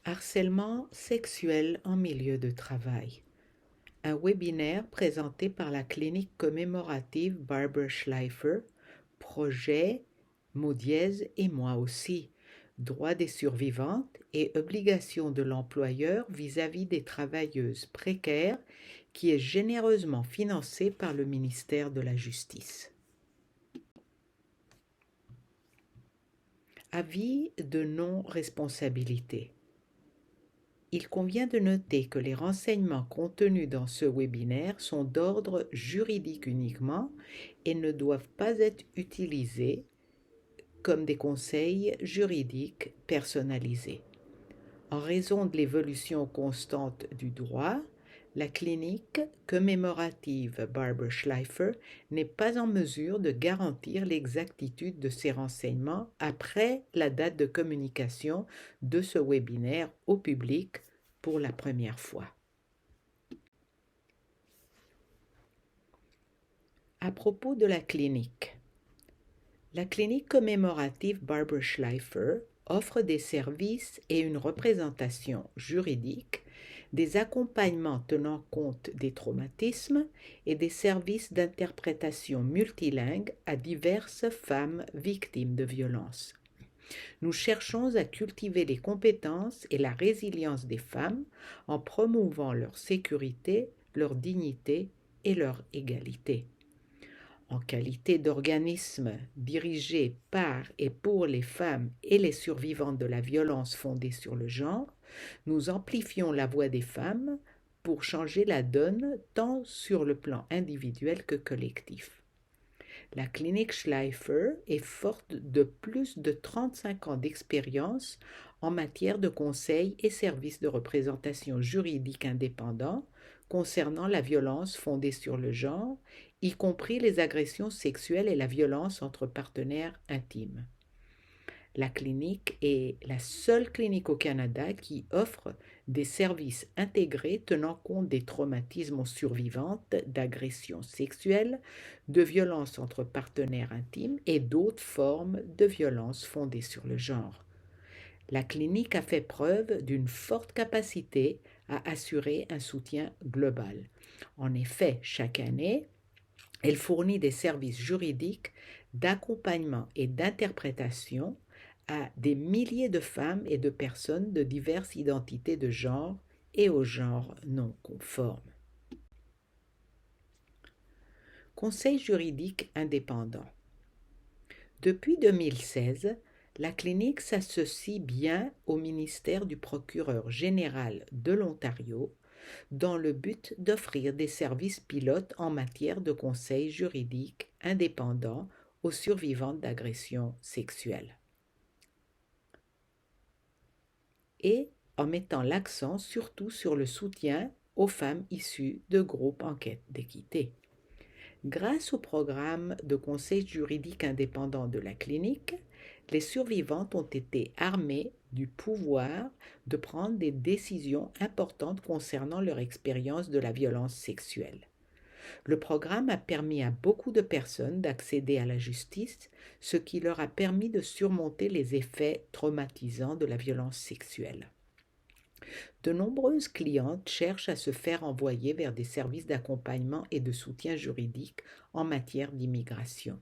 Harcèlement sexuel en milieu de travail. Un webinaire présenté par la clinique commémorative Barbara Schleifer, projet Maudiez et moi aussi, droits des survivantes et obligations de l'employeur vis-à-vis des travailleuses précaires qui est généreusement financé par le ministère de la Justice. Avis de non-responsabilité. Il convient de noter que les renseignements contenus dans ce webinaire sont d'ordre juridique uniquement et ne doivent pas être utilisés comme des conseils juridiques personnalisés. En raison de l'évolution constante du droit, la clinique commémorative Barbara Schleifer n'est pas en mesure de garantir l'exactitude de ces renseignements après la date de communication de ce webinaire au public pour la première fois. À propos de la clinique commémorative Barbara Schleifer offre des services et une représentation juridique, des accompagnements tenant compte des traumatismes et des services d'interprétation multilingue à diverses femmes victimes de violences. Nous cherchons à cultiver les compétences et la résilience des femmes en promouvant leur sécurité, leur dignité et leur égalité. En qualité d'organisme dirigé par et pour les femmes et les survivantes de la violence fondée sur le genre, nous amplifions la voix des femmes pour changer la donne tant sur le plan individuel que collectif. La clinique Schleifer est forte de plus de 35 ans d'expérience en matière de conseils et services de représentation juridique indépendants concernant la violence fondée sur le genre, y compris les agressions sexuelles et la violence entre partenaires intimes. La clinique est la seule clinique au Canada qui offre des services intégrés tenant compte des traumatismes aux survivantes d'agressions sexuelles, de violences entre partenaires intimes et d'autres formes de violences fondées sur le genre. La clinique a fait preuve d'une forte capacité à assurer un soutien global. En effet, chaque année, elle fournit des services juridiques, d'accompagnement et d'interprétation à des milliers de femmes et de personnes de diverses identités de genre et aux genres non conformes. Conseil juridique indépendant. Depuis 2016, la clinique s'associe bien au ministère du procureur général de l'Ontario dans le but d'offrir des services pilotes en matière de conseil juridique indépendant aux survivantes d'agressions sexuelles. Et en mettant l'accent surtout sur le soutien aux femmes issues de groupes en quête d'équité. Grâce au programme de conseil juridique indépendant de la clinique, les survivantes ont été armées du pouvoir de prendre des décisions importantes concernant leur expérience de la violence sexuelle. Le programme a permis à beaucoup de personnes d'accéder à la justice, ce qui leur a permis de surmonter les effets traumatisants de la violence sexuelle. De nombreuses clientes cherchent à se faire envoyer vers des services d'accompagnement et de soutien juridique en matière d'immigration.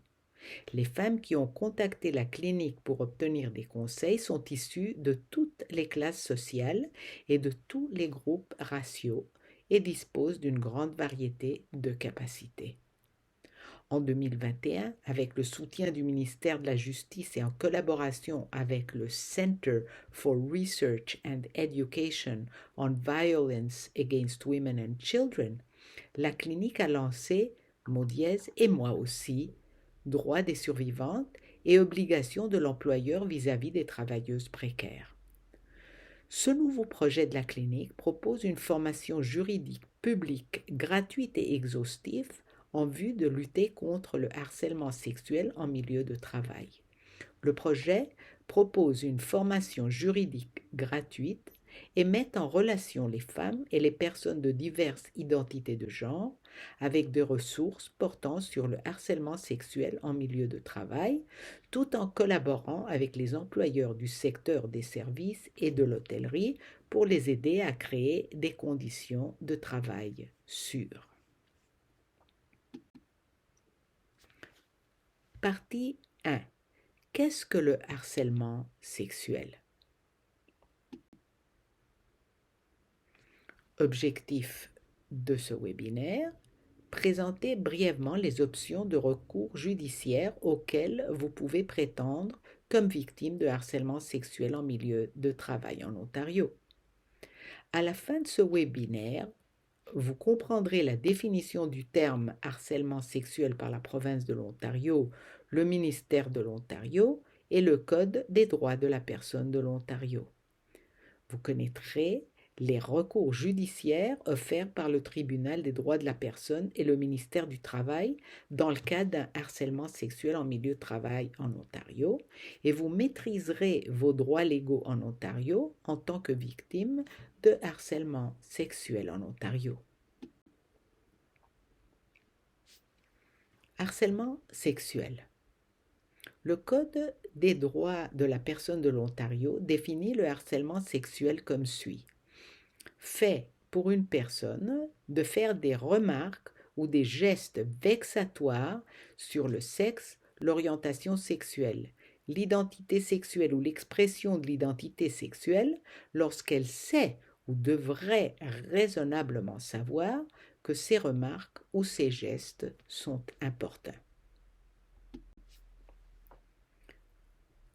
Les femmes qui ont contacté la clinique pour obtenir des conseils sont issues de toutes les classes sociales et de tous les groupes raciaux et disposent d'une grande variété de capacités. En 2021, avec le soutien du ministère de la Justice et en collaboration avec le Center for Research and Education on Violence Against Women and Children, la clinique a lancé Maudiez et moi aussi, droits des survivantes et obligations de l'employeur vis-à-vis des travailleuses précaires. Ce nouveau projet de la clinique propose une formation juridique publique gratuite et exhaustive en vue de lutter contre le harcèlement sexuel en milieu de travail. Le projet propose une formation juridique gratuite et met en relation les femmes et les personnes de diverses identités de genre avec des ressources portant sur le harcèlement sexuel en milieu de travail, tout en collaborant avec les employeurs du secteur des services et de l'hôtellerie pour les aider à créer des conditions de travail sûres. Partie 1. Qu'est-ce que le harcèlement sexuel? Objectif de ce webinaire, présenter brièvement les options de recours judiciaire auxquelles vous pouvez prétendre comme victime de harcèlement sexuel en milieu de travail en Ontario. À la fin de ce webinaire, vous comprendrez la définition du terme harcèlement sexuel par la province de l'Ontario, le ministère de l'Ontario et le Code des droits de la personne de l'Ontario. Vous connaîtrez les recours judiciaires offerts par le Tribunal des droits de la personne et le ministère du Travail dans le cas d'un harcèlement sexuel en milieu de travail en Ontario, et vous maîtriserez vos droits légaux en Ontario en tant que victime de harcèlement sexuel en Ontario. Harcèlement sexuel. Le Code des droits de la personne de l'Ontario définit le harcèlement sexuel comme suit. Fait pour une personne de faire des remarques ou des gestes vexatoires sur le sexe, l'orientation sexuelle, l'identité sexuelle ou l'expression de l'identité sexuelle lorsqu'elle sait ou devrait raisonnablement savoir que ces remarques ou ces gestes sont importants.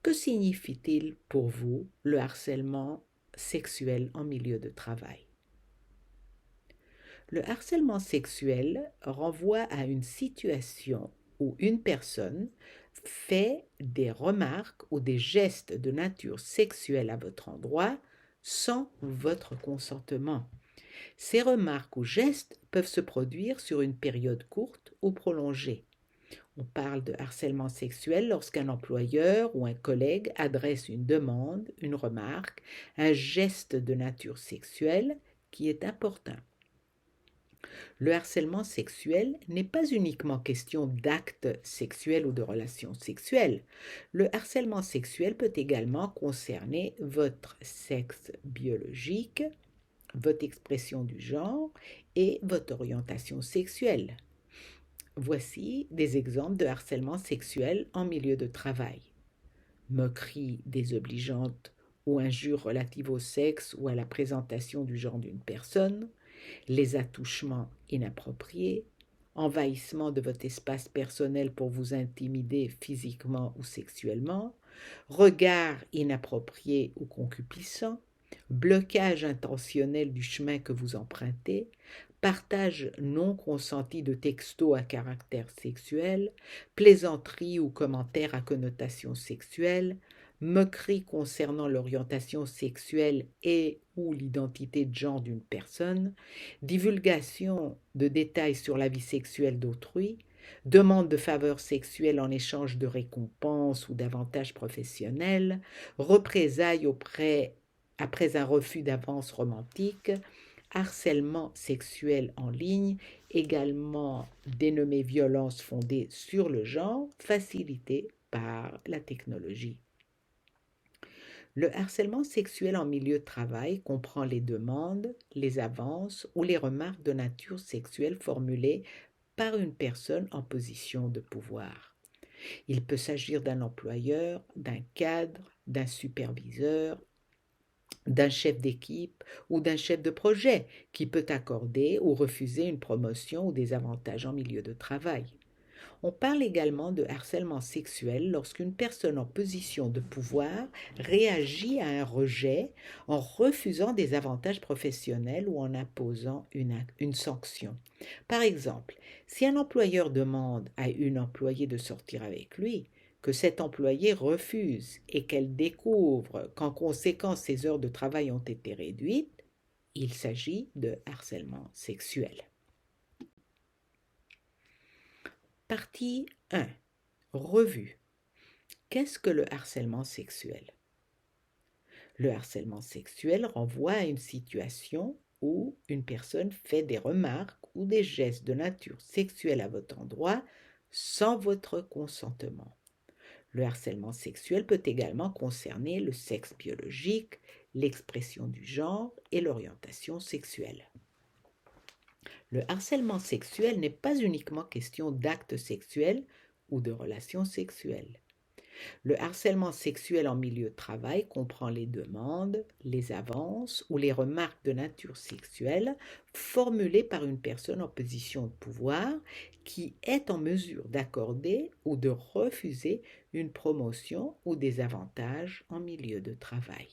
Que signifie-t-il pour vous le harcèlement sexuel en milieu de travail? Le harcèlement sexuel renvoie à une situation où une personne fait des remarques ou des gestes de nature sexuelle à votre endroit sans votre consentement. Ces remarques ou gestes peuvent se produire sur une période courte ou prolongée. On parle de harcèlement sexuel lorsqu'un employeur ou un collègue adresse une demande, une remarque, un geste de nature sexuelle qui est important. Le harcèlement sexuel n'est pas uniquement question d'actes sexuels ou de relations sexuelles. Le harcèlement sexuel peut également concerner votre sexe biologique, votre expression du genre et votre orientation sexuelle. Voici des exemples de harcèlement sexuel en milieu de travail. Moqueries désobligeantes ou injures relatives au sexe ou à la présentation du genre d'une personne, les attouchements inappropriés, envahissement de votre espace personnel pour vous intimider physiquement ou sexuellement, regards inappropriés ou concupiscents, blocage intentionnel du chemin que vous empruntez, partage non consenti de textos à caractère sexuel, plaisanteries ou commentaires à connotation sexuelle, moqueries concernant l'orientation sexuelle et ou l'identité de genre d'une personne, divulgation de détails sur la vie sexuelle d'autrui, demande de faveurs sexuelles en échange de récompenses ou d'avantages professionnels, représailles après un refus d'avance romantique, harcèlement sexuel en ligne, également dénommé violence fondée sur le genre, facilitée par la technologie. Le harcèlement sexuel en milieu de travail comprend les demandes, les avances ou les remarques de nature sexuelle formulées par une personne en position de pouvoir. Il peut s'agir d'un employeur, d'un cadre, d'un superviseur, d'un chef d'équipe ou d'un chef de projet qui peut accorder ou refuser une promotion ou des avantages en milieu de travail. On parle également de harcèlement sexuel lorsqu'une personne en position de pouvoir réagit à un rejet en refusant des avantages professionnels ou en imposant une sanction. Par exemple, si un employeur demande à une employée de sortir avec lui, que cette employée refuse et qu'elle découvre qu'en conséquence ses heures de travail ont été réduites, il s'agit de harcèlement sexuel. Partie 1. Revue. Qu'est-ce que le harcèlement sexuel? Le harcèlement sexuel renvoie à une situation où une personne fait des remarques ou des gestes de nature sexuelle à votre endroit sans votre consentement. Le harcèlement sexuel peut également concerner le sexe biologique, l'expression du genre et l'orientation sexuelle. Le harcèlement sexuel n'est pas uniquement question d'actes sexuels ou de relations sexuelles. Le harcèlement sexuel en milieu de travail comprend les demandes, les avances ou les remarques de nature sexuelle formulées par une personne en position de pouvoir qui est en mesure d'accorder ou de refuser une promotion ou des avantages en milieu de travail.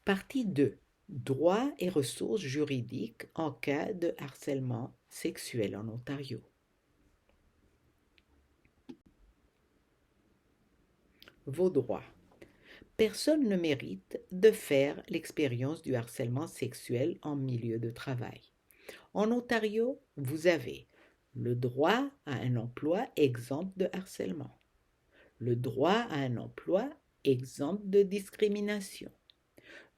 Partie 2. Droits et ressources juridiques en cas de harcèlement sexuel en Ontario. Vos droits. Personne ne mérite de faire l'expérience du harcèlement sexuel en milieu de travail. En Ontario, vous avez le droit à un emploi exempt de harcèlement, le droit à un emploi exempt de discrimination,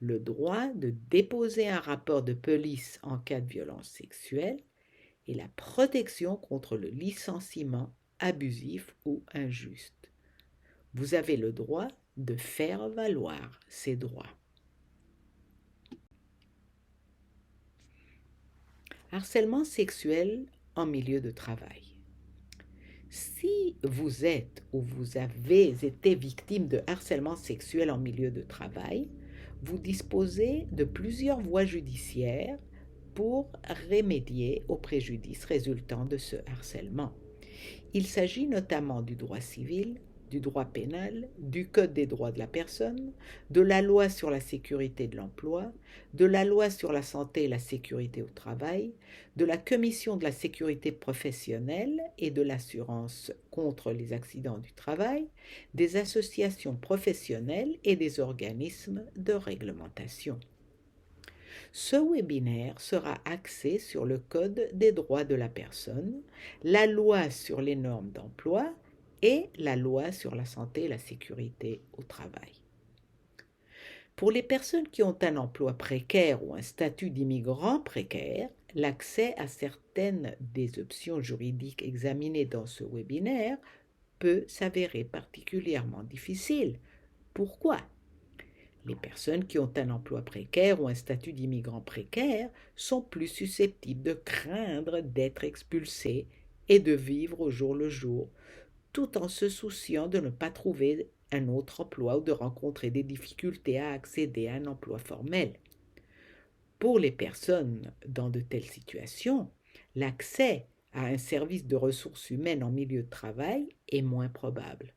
le droit de déposer un rapport de police en cas de violence sexuelle et la protection contre le licenciement abusif ou injuste. Vous avez le droit de faire valoir ces droits. Harcèlement sexuel en milieu de travail. Si vous êtes ou vous avez été victime de harcèlement sexuel en milieu de travail, vous disposez de plusieurs voies judiciaires pour remédier aux préjudices résultant de ce harcèlement. Il s'agit notamment du droit civil, du droit pénal, du Code des droits de la personne, de la loi sur la sécurité de l'emploi, de la loi sur la santé et la sécurité au travail, de la Commission de la sécurité professionnelle et de l'assurance contre les accidents du travail, des associations professionnelles et des organismes de réglementation. Ce webinaire sera axé sur le Code des droits de la personne, la loi sur les normes d'emploi et la loi sur la santé et la sécurité au travail. Pour les personnes qui ont un emploi précaire ou un statut d'immigrant précaire, l'accès à certaines des options juridiques examinées dans ce webinaire peut s'avérer particulièrement difficile. Pourquoi ? Les personnes qui ont un emploi précaire ou un statut d'immigrant précaire sont plus susceptibles de craindre d'être expulsées et de vivre au jour le jour, tout en se souciant de ne pas trouver un autre emploi ou de rencontrer des difficultés à accéder à un emploi formel. Pour les personnes dans de telles situations, l'accès à un service de ressources humaines en milieu de travail est moins probable.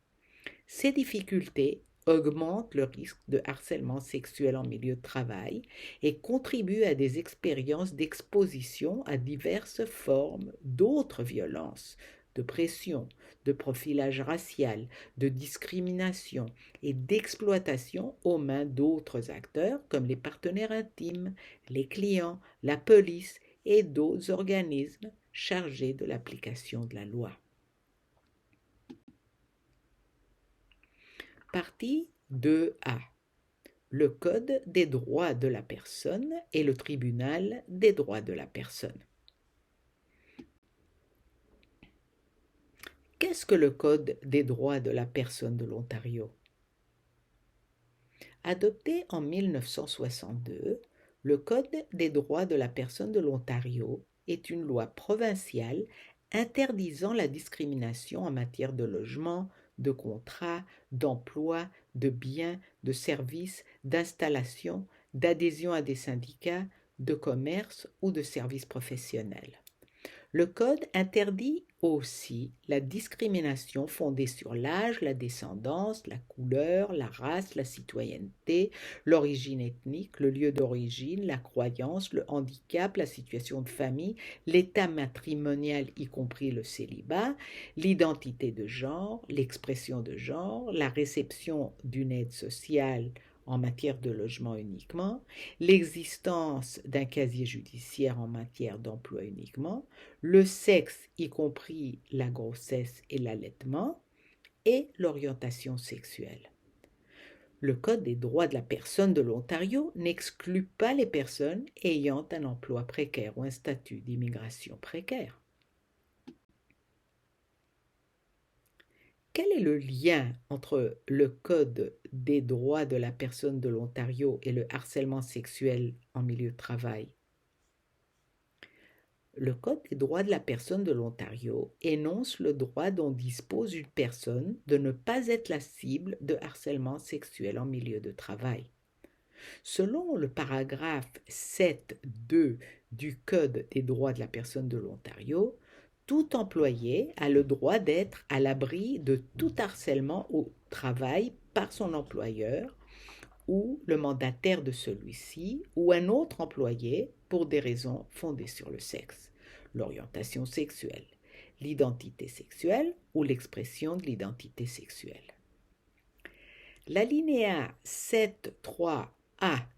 Ces difficultés augmentent le risque de harcèlement sexuel en milieu de travail et contribuent à des expériences d'exposition à diverses formes d'autres violences, de pression, de profilage racial, de discrimination et d'exploitation aux mains d'autres acteurs comme les partenaires intimes, les clients, la police et d'autres organismes chargés de l'application de la loi. Partie 2A. Le Code des droits de la personne et le Tribunal des droits de la personne. Qu'est-ce que le Code des droits de la personne de l'Ontario ? Adopté en 1962, le Code des droits de la personne de l'Ontario est une loi provinciale interdisant la discrimination en matière de logement, de contrat, d'emploi, de biens, de services, d'installation, d'adhésion à des syndicats, de commerce ou de services professionnels. Le Code interdit aussi la discrimination fondée sur l'âge, la descendance, la couleur, la race, la citoyenneté, l'origine ethnique, le lieu d'origine, la croyance, le handicap, la situation de famille, l'état matrimonial y compris le célibat, l'identité de genre, l'expression de genre, la réception d'une aide sociale en matière de logement uniquement, l'existence d'un casier judiciaire en matière d'emploi uniquement, le sexe, y compris la grossesse et l'allaitement, et l'orientation sexuelle. Le Code des droits de la personne de l'Ontario n'exclut pas les personnes ayant un emploi précaire ou un statut d'immigration précaire. Quel est le lien entre le Code des droits de la personne de l'Ontario et le harcèlement sexuel en milieu de travail? Le Code des droits de la personne de l'Ontario énonce le droit dont dispose une personne de ne pas être la cible de harcèlement sexuel en milieu de travail. Selon le paragraphe 7.2 du Code des droits de la personne de l'Ontario, tout employé a le droit d'être à l'abri de tout harcèlement au travail par son employeur ou le mandataire de celui-ci ou un autre employé pour des raisons fondées sur le sexe, l'orientation sexuelle, l'identité sexuelle ou l'expression de l'identité sexuelle. L'alinéa 7.3a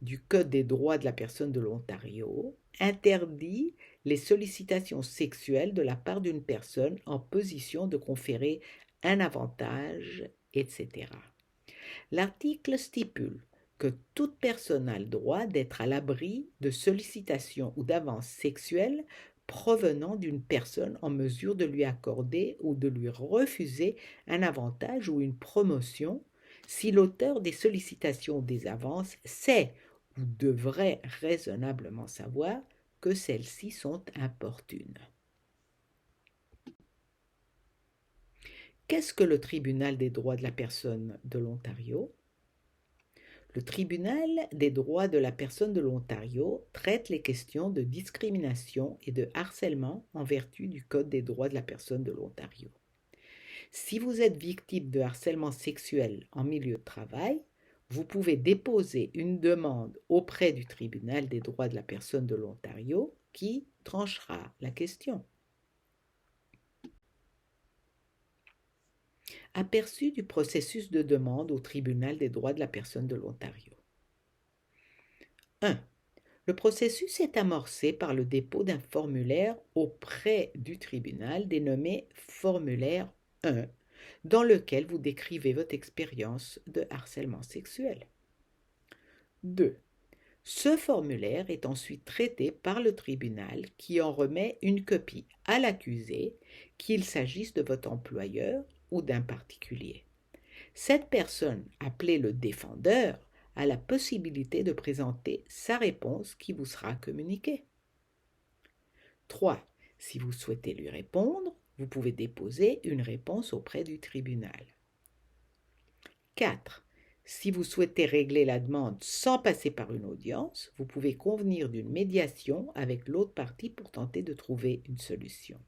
du Code des droits de la personne de l'Ontario interdit les sollicitations sexuelles de la part d'une personne en position de conférer un avantage, etc. L'article stipule que toute personne a le droit d'être à l'abri de sollicitations ou d'avances sexuelles provenant d'une personne en mesure de lui accorder ou de lui refuser un avantage ou une promotion si l'auteur des sollicitations ou des avances sait ou devrait raisonnablement savoir que celles-ci sont importunes. Qu'est-ce que le Tribunal des droits de la personne de l'Ontario? Le Tribunal des droits de la personne de l'Ontario traite les questions de discrimination et de harcèlement en vertu du Code des droits de la personne de l'Ontario. Si vous êtes victime de harcèlement sexuel en milieu de travail, vous pouvez déposer une demande auprès du Tribunal des droits de la personne de l'Ontario qui tranchera la question. Aperçu du processus de demande au Tribunal des droits de la personne de l'Ontario. 1. Le processus est amorcé par le dépôt d'un formulaire auprès du tribunal dénommé formulaire 1, dans lequel vous décrivez votre expérience de harcèlement sexuel. 2. Ce formulaire est ensuite traité par le tribunal qui en remet une copie à l'accusé, qu'il s'agisse de votre employeur ou d'un particulier. Cette personne, appelée le défendeur, a la possibilité de présenter sa réponse qui vous sera communiquée. 3. Si vous souhaitez lui répondre, vous pouvez déposer une réponse auprès du tribunal. 4. Si vous souhaitez régler la demande sans passer par une audience, vous pouvez convenir d'une médiation avec l'autre partie pour tenter de trouver une solution.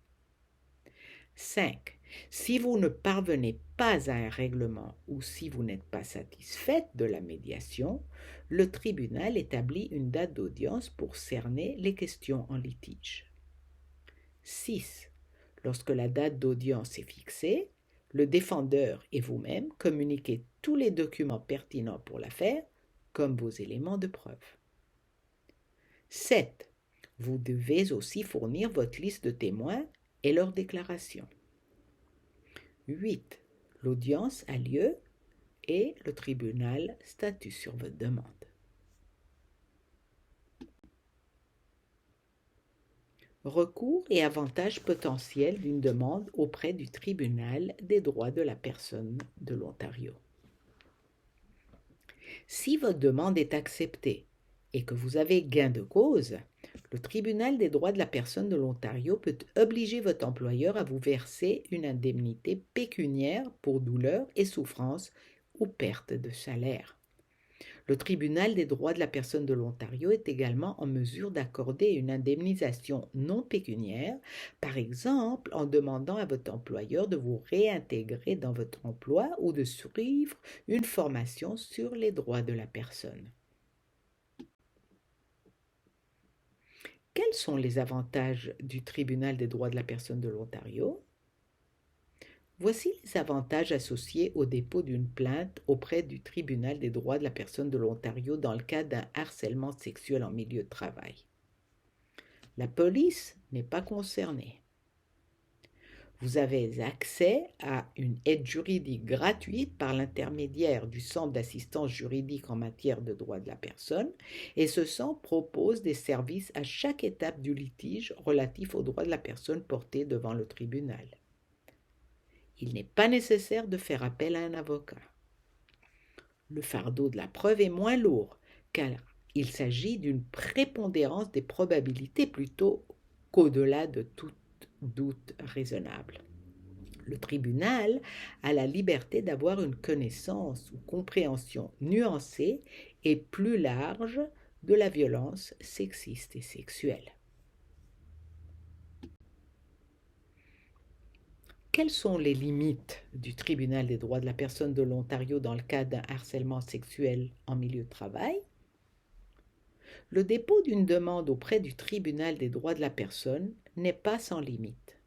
5. Si vous ne parvenez pas à un règlement ou si vous n'êtes pas satisfaite de la médiation, le tribunal établit une date d'audience pour cerner les questions en litige. 6. Lorsque la date d'audience est fixée, le défendeur et vous-même communiquez tous les documents pertinents pour l'affaire, comme vos éléments de preuve. 7. Vous devez aussi fournir votre liste de témoins et leurs déclarations. 8. L'audience a lieu et le tribunal statue sur votre demande. Recours et avantages potentiels d'une demande auprès du Tribunal des droits de la personne de l'Ontario. Si votre demande est acceptée et que vous avez gain de cause, le Tribunal des droits de la personne de l'Ontario peut obliger votre employeur à vous verser une indemnité pécuniaire pour douleur et souffrance ou perte de salaire. Le Tribunal des droits de la personne de l'Ontario est également en mesure d'accorder une indemnisation non pécuniaire, par exemple en demandant à votre employeur de vous réintégrer dans votre emploi ou de suivre une formation sur les droits de la personne. Quels sont les avantages du Tribunal des droits de la personne de l'Ontario? Voici les avantages associés au dépôt d'une plainte auprès du Tribunal des droits de la personne de l'Ontario dans le cas d'un harcèlement sexuel en milieu de travail. La police n'est pas concernée. Vous avez accès à une aide juridique gratuite par l'intermédiaire du Centre d'assistance juridique en matière de droits de la personne, et ce centre propose des services à chaque étape du litige relatif aux droits de la personne porté devant le tribunal. Il n'est pas nécessaire de faire appel à un avocat. Le fardeau de la preuve est moins lourd, car il s'agit d'une prépondérance des probabilités plutôt qu'au-delà de tout doute raisonnable. Le tribunal a la liberté d'avoir une connaissance ou compréhension nuancée et plus large de la violence sexiste et sexuelle. Quelles sont les limites du tribunal des droits de la personne de l'Ontario dans le cas d'un harcèlement sexuel en milieu de travail? Le dépôt d'une demande auprès du tribunal des droits de la personne n'est pas sans limite.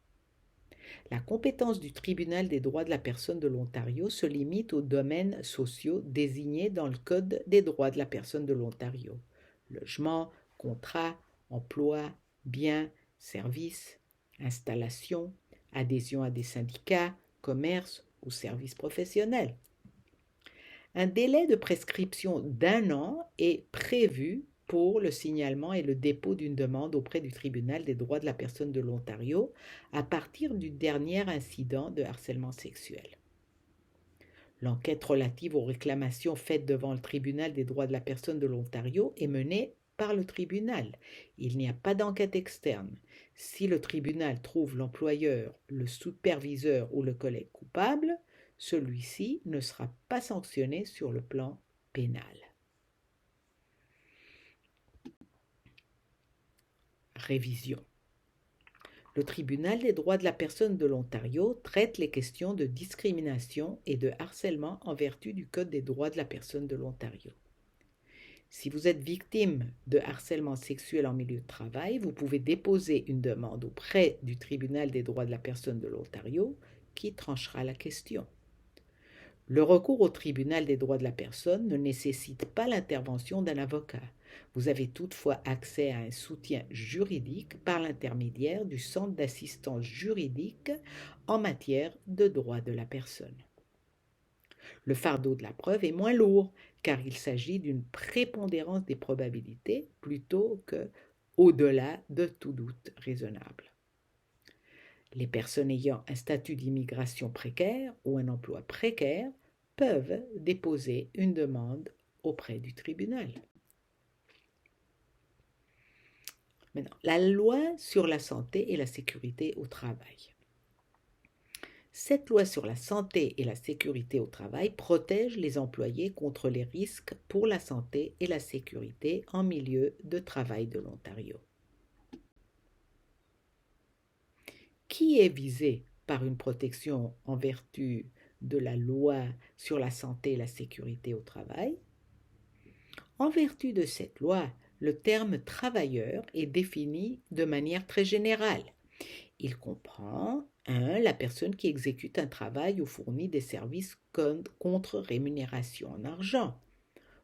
La compétence du tribunal des droits de la personne de l'Ontario se limite aux domaines sociaux désignés dans le Code des droits de la personne de l'Ontario: logement, contrat, emploi, biens, services, installation, adhésion à des syndicats, commerce ou services professionnels. Un délai de prescription d'1 an est prévu pour le signalement et le dépôt d'une demande auprès du tribunal des droits de la personne de l'Ontario à partir du dernier incident de harcèlement sexuel. L'enquête relative aux réclamations faites devant le tribunal des droits de la personne de l'Ontario est menée par le tribunal. Il n'y a pas d'enquête externe. Si le tribunal trouve l'employeur, le superviseur ou le collègue coupable, celui-ci ne sera pas sanctionné sur le plan pénal. Révision. Le tribunal des droits de la personne de l'Ontario traite les questions de discrimination et de harcèlement en vertu du Code des droits de la personne de l'Ontario. Si vous êtes victime de harcèlement sexuel en milieu de travail, vous pouvez déposer une demande auprès du tribunal des droits de la personne de l'Ontario qui tranchera la question. Le recours au tribunal des droits de la personne ne nécessite pas l'intervention d'un avocat. Vous avez toutefois accès à un soutien juridique par l'intermédiaire du Centre d'assistance juridique en matière de droits de la personne. Le fardeau de la preuve est moins lourd, car il s'agit d'une prépondérance des probabilités plutôt qu'au-delà de tout doute raisonnable. Les personnes ayant un statut d'immigration précaire ou un emploi précaire peuvent déposer une demande auprès du tribunal. Maintenant, la loi sur la santé et la sécurité au travail. Cette loi sur la santé et la sécurité au travail protège les employés contre les risques pour la santé et la sécurité en milieu de travail de l'Ontario. Qui est visé par une protection en vertu de la loi sur la santé et la sécurité au travail? En vertu de cette loi, le terme travailleur est défini de manière très générale. Il comprend 1. La personne qui exécute un travail ou fournit des services contre rémunération en argent.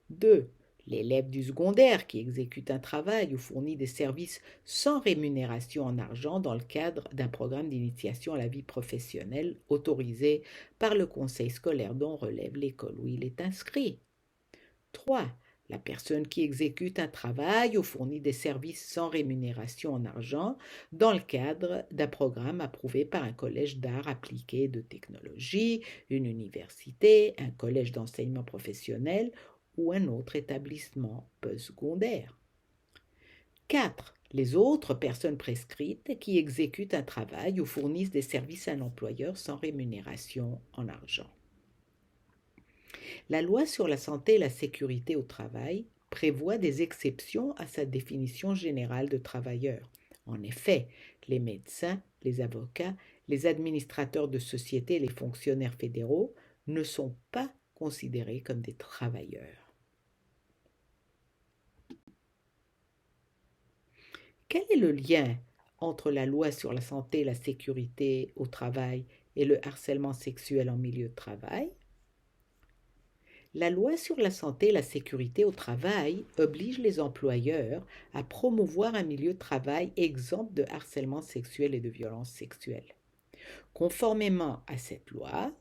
2. L'élève du secondaire qui exécute un travail ou fournit des services sans rémunération en argent dans le cadre d'un programme d'initiation à la vie professionnelle autorisé par le conseil scolaire dont relève l'école où il est inscrit. 3. La personne qui exécute un travail ou fournit des services sans rémunération en argent dans le cadre d'un programme approuvé par un collège d'art appliqué et de technologie, une université, un collège d'enseignement professionnel ou un autre établissement postsecondaire. 4. Les autres personnes prescrites qui exécutent un travail ou fournissent des services à un employeur sans rémunération en argent. La loi sur la santé et la sécurité au travail prévoit des exceptions à sa définition générale de travailleur. En effet, les médecins, les avocats, les administrateurs de sociétés et les fonctionnaires fédéraux ne sont pas considérés comme des travailleurs. Quel est le lien entre la loi sur la santé et la sécurité au travail et le harcèlement sexuel en milieu de travail? La loi sur la santé et la sécurité au travail oblige les employeurs à promouvoir un milieu de travail exempt de harcèlement sexuel et de violence sexuelle. Conformément à cette loi,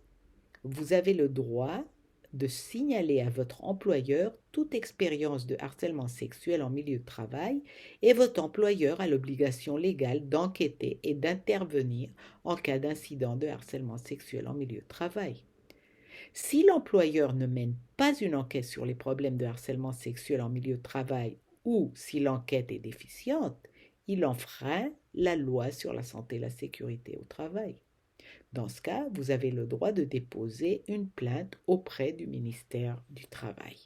vous avez le droit de signaler à votre employeur toute expérience de harcèlement sexuel en milieu de travail et votre employeur a l'obligation légale d'enquêter et d'intervenir en cas d'incident de harcèlement sexuel en milieu de travail. Si l'employeur ne mène pas une enquête sur les problèmes de harcèlement sexuel en milieu de travail ou si l'enquête est déficiente, il enfreint la loi sur la santé et la sécurité au travail. Dans ce cas, vous avez le droit de déposer une plainte auprès du ministère du Travail.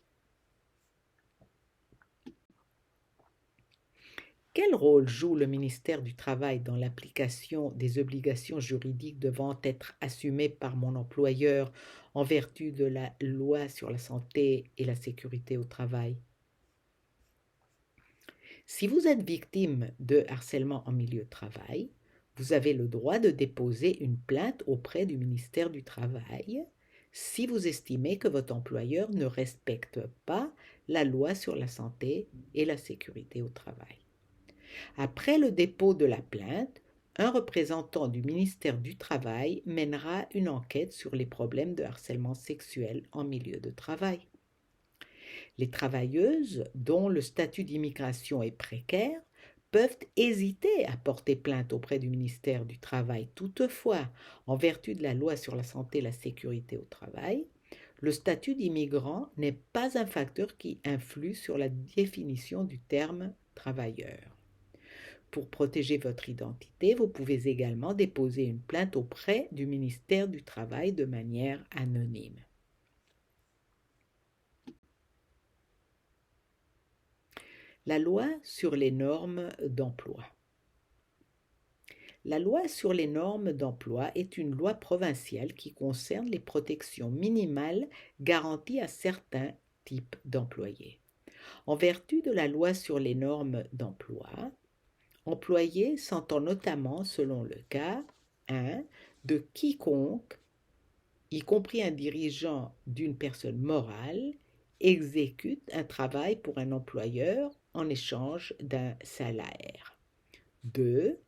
Quel rôle joue le ministère du Travail dans l'application des obligations juridiques devant être assumées par mon employeur en vertu de la loi sur la santé et la sécurité au travail? Si vous êtes victime de harcèlement en milieu de travail, vous avez le droit de déposer une plainte auprès du ministère du Travail si vous estimez que votre employeur ne respecte pas la loi sur la santé et la sécurité au travail. Après le dépôt de la plainte, un représentant du ministère du Travail mènera une enquête sur les problèmes de harcèlement sexuel en milieu de travail. Les travailleuses dont le statut d'immigration est précaire peuvent hésiter à porter plainte auprès du ministère du Travail. Toutefois, en vertu de la loi sur la santé et la sécurité au travail, le statut d'immigrant n'est pas un facteur qui influe sur la définition du terme travailleur. Pour protéger votre identité, vous pouvez également déposer une plainte auprès du ministère du Travail de manière anonyme. La loi sur les normes d'emploi. La loi sur les normes d'emploi est une loi provinciale qui concerne les protections minimales garanties à certains types d'employés. En vertu de la loi sur les normes d'emploi, employé s'entend notamment, selon le cas, 1. De quiconque, y compris un dirigeant d'une personne morale, exécute un travail pour un employeur en échange d'un salaire. 2.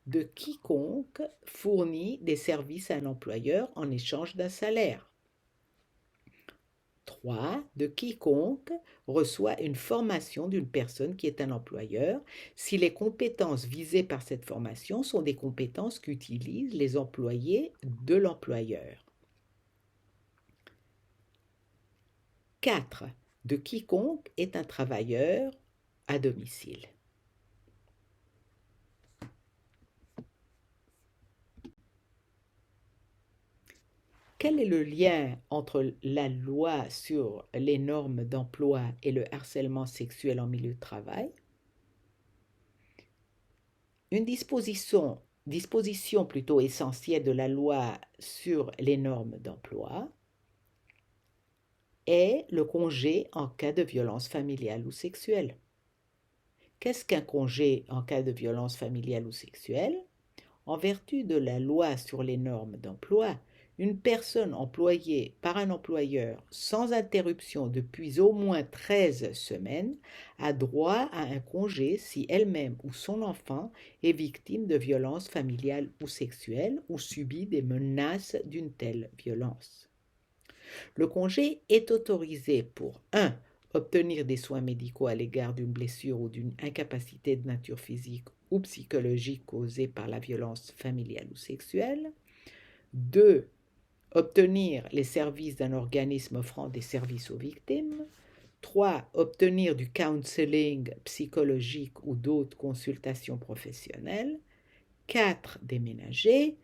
De quiconque fournit des services à un employeur en échange d'un salaire. 3. De quiconque reçoit une formation d'une personne qui est un employeur si les compétences visées par cette formation sont des compétences qu'utilisent les employés de l'employeur. 4. De quiconque est un travailleur à domicile. Quel est le lien entre la loi sur les normes d'emploi et le harcèlement sexuel en milieu de travail? Une disposition plutôt essentielle de la loi sur les normes d'emploi est le congé en cas de violence familiale ou sexuelle. Qu'est-ce qu'un congé en cas de violence familiale ou sexuelle? En vertu de la loi sur les normes d'emploi, une personne employée par un employeur sans interruption depuis au moins 13 semaines a droit à un congé si elle-même ou son enfant est victime de violences familiales ou sexuelles ou subit des menaces d'une telle violence. Le congé est autorisé pour 1. Obtenir des soins médicaux à l'égard d'une blessure ou d'une incapacité de nature physique ou psychologique causée par la violence familiale ou sexuelle. 2. Obtenir les services d'un organisme offrant des services aux victimes. 3. Obtenir du counseling psychologique ou d'autres consultations professionnelles. 4. Déménager.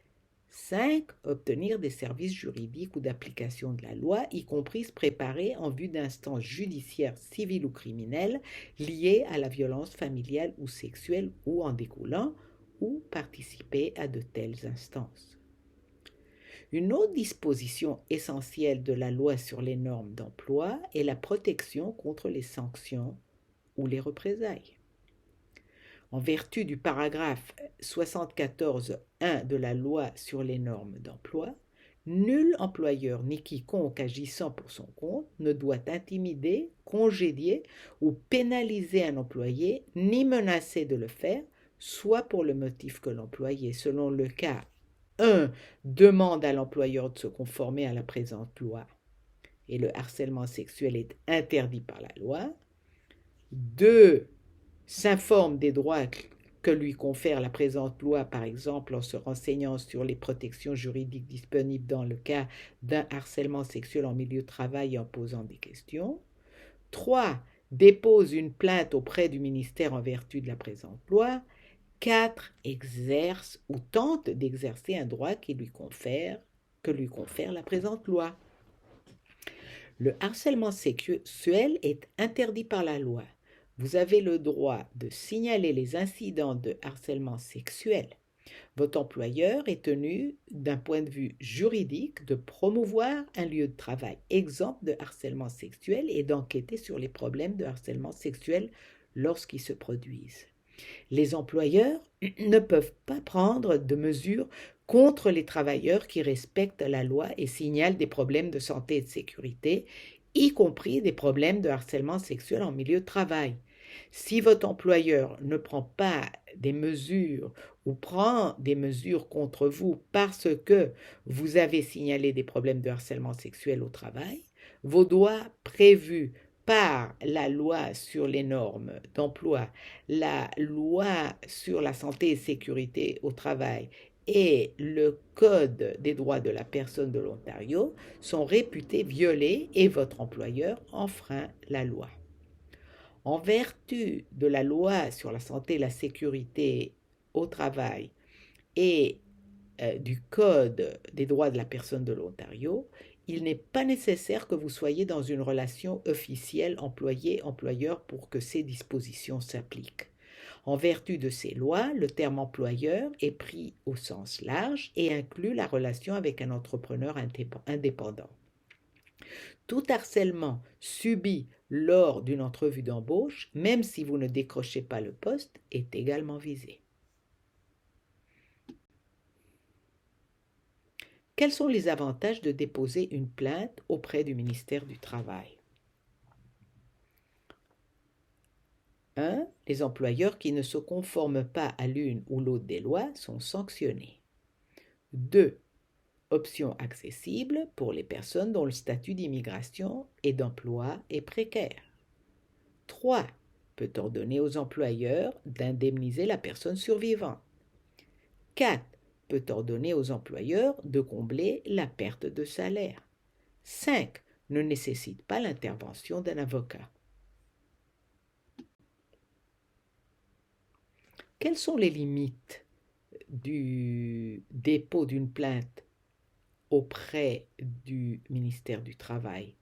5. Obtenir des services juridiques ou d'application de la loi, y compris se préparer en vue d'instances judiciaires civiles ou criminelles liées à la violence familiale ou sexuelle ou en découlant, ou participer à de telles instances. Une autre disposition essentielle de la loi sur les normes d'emploi est la protection contre les sanctions ou les représailles. En vertu du paragraphe 74.1 de la loi sur les normes d'emploi, nul employeur ni quiconque agissant pour son compte ne doit intimider, congédier ou pénaliser un employé, ni menacer de le faire, soit pour le motif que l'employé, selon le cas, 1. Demande à l'employeur de se conformer à la présente loi et le harcèlement sexuel est interdit par la loi. 2. S'informe des droits que lui confère la présente loi, par exemple en se renseignant sur les protections juridiques disponibles dans le cas d'un harcèlement sexuel en milieu de travail et en posant des questions. 3. Dépose une plainte auprès du ministère en vertu de la présente loi. 4. Exerce ou tente d'exercer un droit que lui confère la présente loi. Le harcèlement sexuel est interdit par la loi. Vous avez le droit de signaler les incidents de harcèlement sexuel. Votre employeur est tenu, d'un point de vue juridique, de promouvoir un lieu de travail exempt de harcèlement sexuel et d'enquêter sur les problèmes de harcèlement sexuel lorsqu'ils se produisent. Les employeurs ne peuvent pas prendre de mesures contre les travailleurs qui respectent la loi et signalent des problèmes de santé et de sécurité, y compris des problèmes de harcèlement sexuel en milieu de travail. Si votre employeur ne prend pas des mesures ou prend des mesures contre vous parce que vous avez signalé des problèmes de harcèlement sexuel au travail, vos droits prévus par la loi sur les normes d'emploi, la loi sur la santé et sécurité au travail et le Code des droits de la personne de l'Ontario sont réputés violés et votre employeur enfreint la loi. En vertu de la loi sur la santé et la sécurité au travail et du Code des droits de la personne de l'Ontario, il n'est pas nécessaire que vous soyez dans une relation officielle employé-employeur pour que ces dispositions s'appliquent. En vertu de ces lois, le terme employeur est pris au sens large et inclut la relation avec un entrepreneur indépendant. Tout harcèlement subi lors d'une entrevue d'embauche, même si vous ne décrochez pas le poste, est également visé. Quels sont les avantages de déposer une plainte auprès du ministère du Travail? 1. Les employeurs qui ne se conforment pas à l'une ou l'autre des lois sont sanctionnés. 2. Option accessible pour les personnes dont le statut d'immigration et d'emploi est précaire. 3. Peut ordonner aux employeurs d'indemniser la personne survivante. 4. Peut ordonner aux employeurs de combler la perte de salaire. 5. Ne nécessite pas l'intervention d'un avocat. Quelles sont les limites du dépôt d'une plainte auprès du ministère du Travail?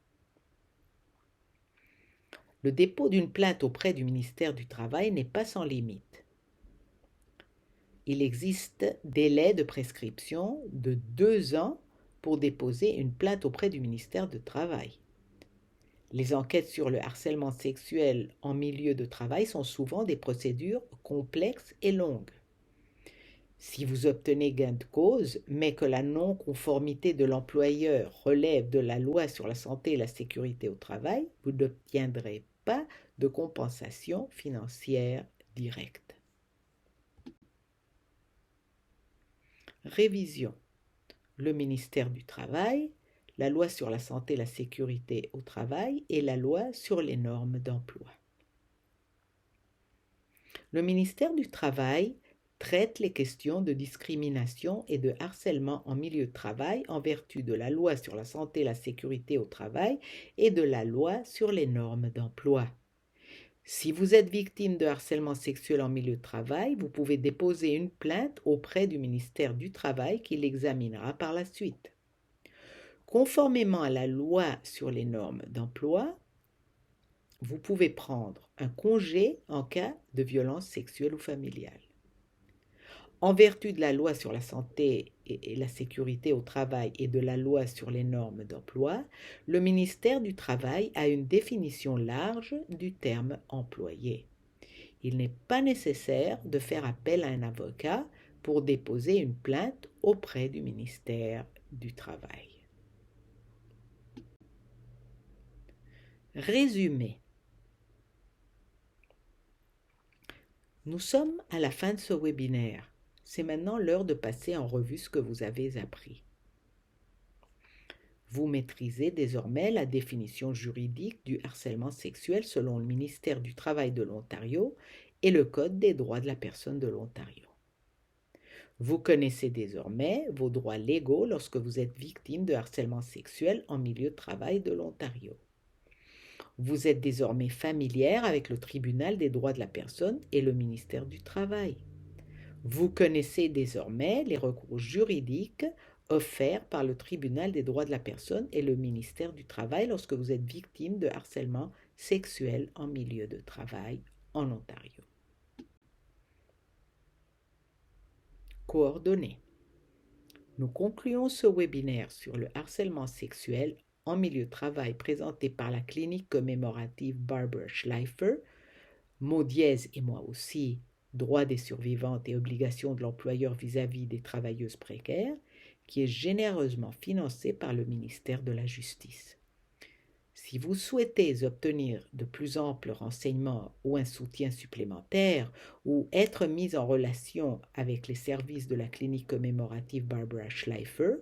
Le dépôt d'une plainte auprès du ministère du Travail n'est pas sans limite. Il existe délai de prescription de 2 ans pour déposer une plainte auprès du ministère du Travail. Les enquêtes sur le harcèlement sexuel en milieu de travail sont souvent des procédures complexes et longues. Si vous obtenez gain de cause, mais que la non-conformité de l'employeur relève de la loi sur la santé et la sécurité au travail, vous n'obtiendrez pas de compensation financière directe. Révision. Le ministère du Travail, la loi sur la santé et la sécurité au travail et la loi sur les normes d'emploi. Le ministère du Travail traite les questions de discrimination et de harcèlement en milieu de travail en vertu de la loi sur la santé et la sécurité au travail et de la loi sur les normes d'emploi. Si vous êtes victime de harcèlement sexuel en milieu de travail, vous pouvez déposer une plainte auprès du ministère du Travail qui l'examinera par la suite. Conformément à la loi sur les normes d'emploi, vous pouvez prendre un congé en cas de violence sexuelle ou familiale. En vertu de la loi sur la santé et la sécurité au travail et de la loi sur les normes d'emploi, le ministère du Travail a une définition large du terme employé. Il n'est pas nécessaire de faire appel à un avocat pour déposer une plainte auprès du ministère du Travail. Résumé. Nous sommes à la fin de ce webinaire. C'est maintenant l'heure de passer en revue ce que vous avez appris. Vous maîtrisez désormais la définition juridique du harcèlement sexuel selon le ministère du Travail de l'Ontario et le Code des droits de la personne de l'Ontario. Vous connaissez désormais vos droits légaux lorsque vous êtes victime de harcèlement sexuel en milieu de travail de l'Ontario. Vous êtes désormais familière avec le Tribunal des droits de la personne et le ministère du Travail. Vous connaissez désormais les recours juridiques offerts par le Tribunal des droits de la personne et le ministère du Travail lorsque vous êtes victime de harcèlement sexuel en milieu de travail en Ontario. Coordonnées. Nous concluons ce webinaire sur le harcèlement sexuel en milieu de travail présenté par la clinique commémorative Barbara Schleifer, mot dièse et moi aussi, droits des survivantes et obligations de l'employeur vis-à-vis des travailleuses précaires, qui est généreusement financé par le ministère de la Justice. Si vous souhaitez obtenir de plus amples renseignements ou un soutien supplémentaire ou être mis en relation avec les services de la clinique commémorative Barbara Schleifer,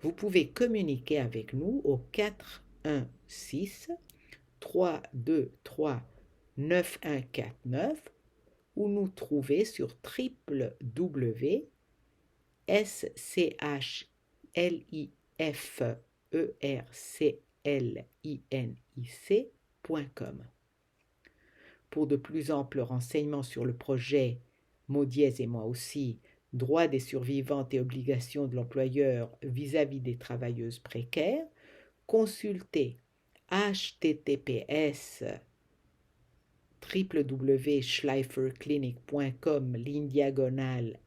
vous pouvez communiquer avec nous au 416 323 9149 ou nous trouver sur www.schliferclinic.com. Pour de plus amples renseignements sur le projet mot dièse et moi aussi, droits des survivantes et obligations de l'employeur vis-à-vis des travailleuses précaires, consultez https://www.schliferclinic.com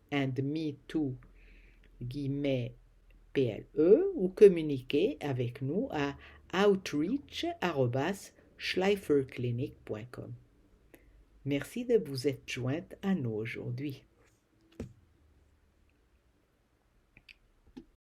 /me-too-PLE ou communiquez avec nous à outreach@schliferclinic.com. Merci de vous être jointe à nous aujourd'hui.